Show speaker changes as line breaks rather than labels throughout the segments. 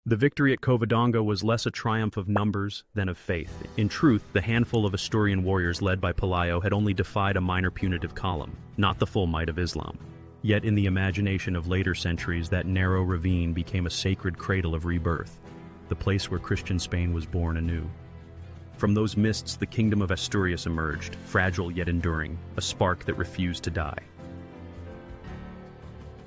The victory at Covadonga was less a triumph of numbers than of faith. In truth, the handful of Asturian warriors led by Pelayo had only defied a minor punitive column, not the full might of Islam. Yet in the imagination of later centuries, that narrow ravine became a sacred cradle of rebirth, the place where Christian Spain was born anew. From those mists, the kingdom of Asturias emerged, fragile yet enduring, a spark that refused to die.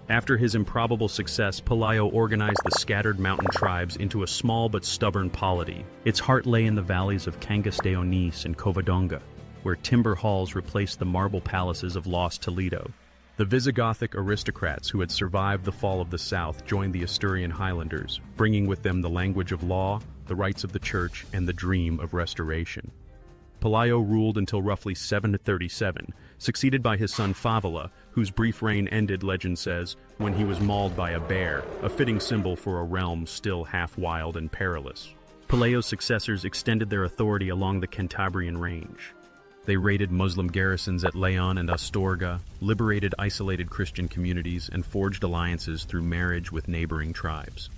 After his improbable success, Pelayo organized the scattered mountain tribes into a small but stubborn polity. Its heart lay in the valleys of Cangas de Onís and Covadonga, where timber halls replaced the marble palaces of lost Toledo. The Visigothic aristocrats who had survived the fall of the South joined the Asturian Highlanders, bringing with them the language of law, the rights of the church, and the dream of restoration. Pelayo ruled until roughly 737, succeeded by his son Fávila, whose brief reign ended, legend says, when he was mauled by a bear, a fitting symbol for a realm still half wild and perilous. Pelayo's successors extended their authority along the Cantabrian range. They raided Muslim garrisons at Leon and Astorga, liberated isolated Christian communities, and forged alliances through marriage with neighboring tribes.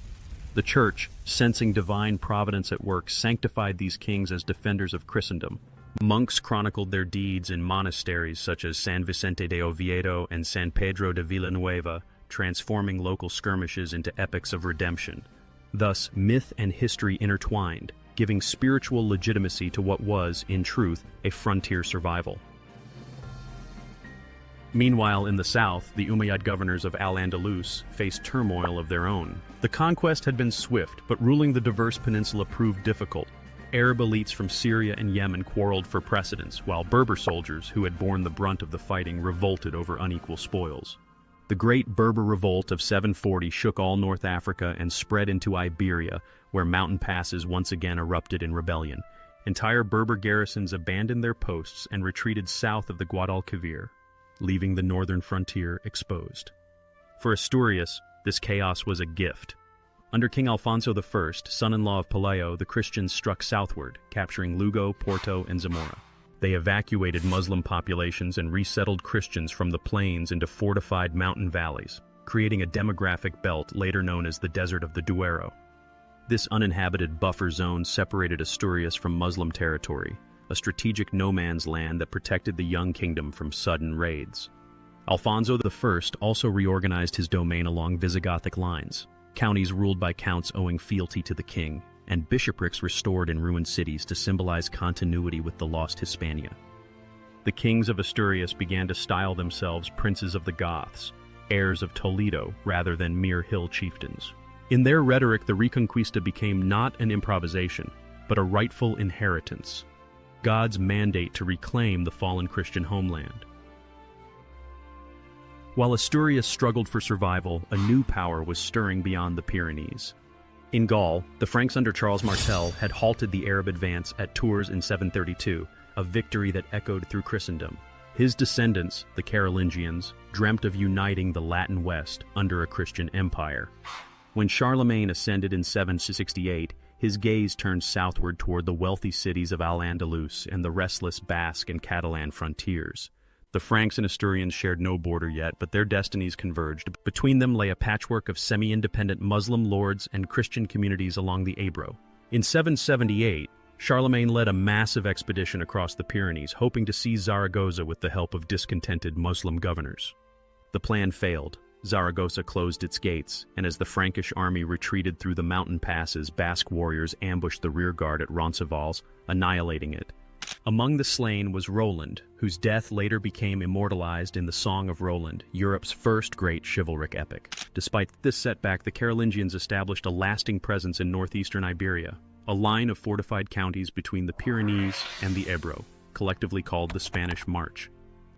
The Church, sensing divine providence at work, sanctified these kings as defenders of Christendom. Monks chronicled their deeds in monasteries such as San Vicente de Oviedo and San Pedro de Villanueva, transforming local skirmishes into epics of redemption. Thus, myth and history intertwined, giving spiritual legitimacy to what was, in truth, a frontier survival. Meanwhile, in the south, the Umayyad governors of Al-Andalus faced turmoil of their own. The conquest had been swift, but ruling the diverse peninsula proved difficult. Arab elites from Syria and Yemen quarreled for precedence, while Berber soldiers, who had borne the brunt of the fighting, revolted over unequal spoils. The Great Berber Revolt of 740 shook all North Africa and spread into Iberia, where mountain passes once again erupted in rebellion. Entire Berber garrisons abandoned their posts and retreated south of the Guadalquivir, leaving the northern frontier exposed. For Asturias, this chaos was a gift. Under King Alfonso I, son-in-law of Pelayo, the Christians struck southward, capturing Lugo, Porto, and Zamora. They evacuated Muslim populations and resettled Christians from the plains into fortified mountain valleys, creating a demographic belt later known as the Desert of the Duero. This uninhabited buffer zone separated Asturias from Muslim territory, a strategic no-man's land that protected the young kingdom from sudden raids. Alfonso I also reorganized his domain along Visigothic lines, counties ruled by counts owing fealty to the king, and bishoprics restored in ruined cities to symbolize continuity with the lost Hispania. The kings of Asturias began to style themselves princes of the Goths, heirs of Toledo rather than mere hill chieftains. In their rhetoric, the Reconquista became not an improvisation, but a rightful inheritance, God's mandate to reclaim the fallen Christian homeland. While Asturias struggled for survival, a new power was stirring beyond the Pyrenees. In Gaul, the Franks under Charles Martel had halted the Arab advance at Tours in 732, a victory that echoed through Christendom. His descendants, the Carolingians, dreamt of uniting the Latin West under a Christian empire. When Charlemagne ascended in 768, his gaze turned southward toward the wealthy cities of Al-Andalus and the restless Basque and Catalan frontiers. The Franks and Asturians shared no border yet, but their destinies converged. Between them lay a patchwork of semi-independent Muslim lords and Christian communities along the Ebro. In 778, Charlemagne led a massive expedition across the Pyrenees, hoping to seize Zaragoza with the help of discontented Muslim governors. The plan failed. Zaragoza closed its gates, and as the Frankish army retreated through the mountain passes, Basque warriors ambushed the rearguard at Roncesvalles, annihilating it. Among the slain was Roland, whose death later became immortalized in the Song of Roland, Europe's first great chivalric epic. Despite this setback, the Carolingians established a lasting presence in northeastern Iberia, a line of fortified counties between the Pyrenees and the Ebro, collectively called the Spanish March.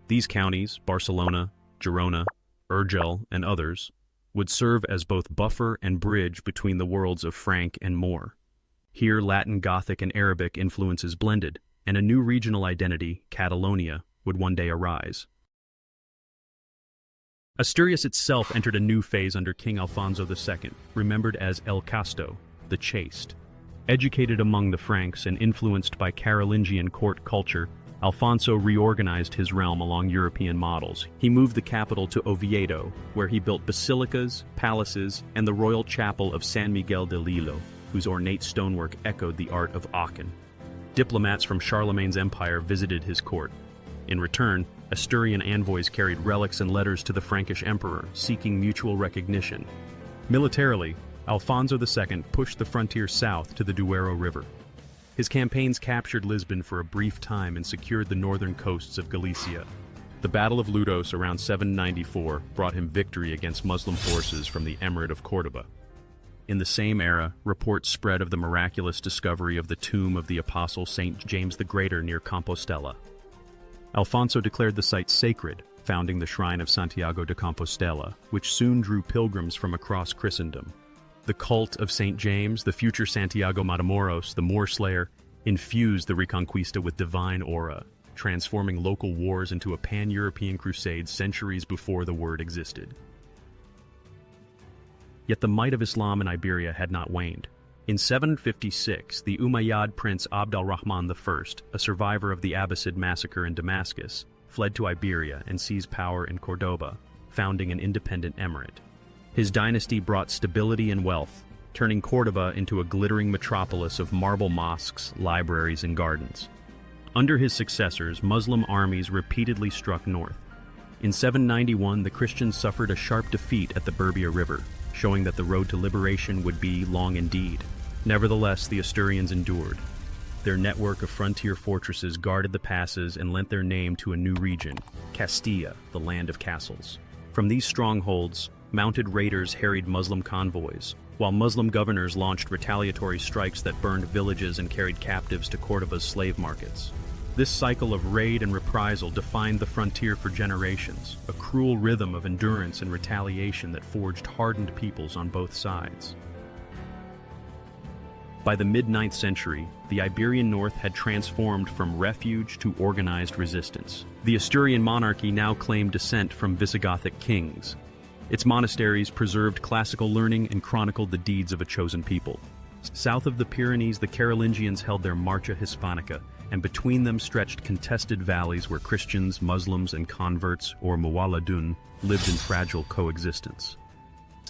These counties, Barcelona, Girona, Urgell, and others, would serve as both buffer and bridge between the worlds of Frank and Moor. Here, Latin, Gothic, and Arabic influences blended, and a new regional identity, Catalonia, would one day arise. Asturias itself entered a new phase under King Alfonso II, remembered as El Casto, the Chaste. Educated among the Franks and influenced by Carolingian court culture, Alfonso reorganized his realm along European models. He moved the capital to Oviedo, where he built basilicas, palaces, and the royal chapel of San Miguel de Lilo, whose ornate stonework echoed the art of Aachen. Diplomats from Charlemagne's empire visited his court. In return, Asturian envoys carried relics and letters to the Frankish emperor, seeking mutual recognition. Militarily, Alfonso II pushed the frontier south to the Duero River. His campaigns captured Lisbon for a brief time and secured the northern coasts of Galicia. The Battle of Ludos around 794 brought him victory against Muslim forces from the Emirate of Córdoba. In the same era, reports spread of the miraculous discovery of the tomb of the apostle Saint James the Greater near Compostela. Alfonso declared the site sacred, founding the shrine of Santiago de Compostela, which soon drew pilgrims from across Christendom. The cult of St. James, the future Santiago Matamoros, the Moor Slayer, infused the Reconquista with divine aura, transforming local wars into a pan-European crusade centuries before the word existed. Yet the might of Islam in Iberia had not waned. In 756, the Umayyad prince Abd al-Rahman I, a survivor of the Abbasid massacre in Damascus, fled to Iberia and seized power in Cordoba, founding an independent emirate. His dynasty brought stability and wealth, turning Córdoba into a glittering metropolis of marble mosques, libraries, and gardens. Under his successors, Muslim armies repeatedly struck north. In 791, the Christians suffered a sharp defeat at the Berbia River, showing that the road to liberation would be long indeed. Nevertheless, the Asturians endured. Their network of frontier fortresses guarded the passes and lent their name to a new region, Castilla, the land of castles. From these strongholds, mounted raiders harried Muslim convoys, while Muslim governors launched retaliatory strikes that burned villages and carried captives to Córdoba's slave markets. This cycle of raid and reprisal defined the frontier for generations, a cruel rhythm of endurance and retaliation that forged hardened peoples on both sides. By the mid-9th century, the Iberian north had transformed from refuge to organized resistance. The Asturian monarchy now claimed descent from Visigothic kings. Its monasteries preserved classical learning and chronicled the deeds of a chosen people. South of the Pyrenees, the Carolingians held their Marcha Hispanica, and between them stretched contested valleys where Christians, Muslims, and converts, or Muwaladun, lived in fragile coexistence.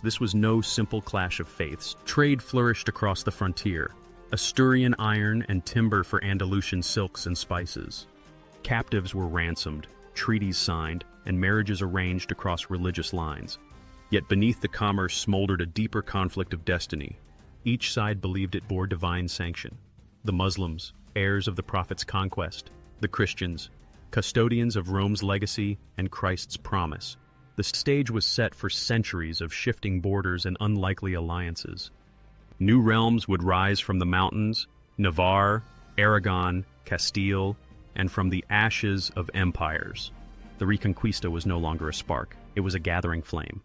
This was no simple clash of faiths. Trade flourished across the frontier, Asturian iron and timber for Andalusian silks and spices. Captives were ransomed, treaties signed, and marriages arranged across religious lines. Yet beneath the commerce smoldered a deeper conflict of destiny. Each side believed it bore divine sanction. The Muslims, heirs of the Prophet's conquest; the Christians, custodians of Rome's legacy and Christ's promise. The stage was set for centuries of shifting borders and unlikely alliances. New realms would rise from the mountains, Navarre, Aragon, Castile, and from the ashes of empires. The Reconquista was no longer a spark, it was a gathering flame.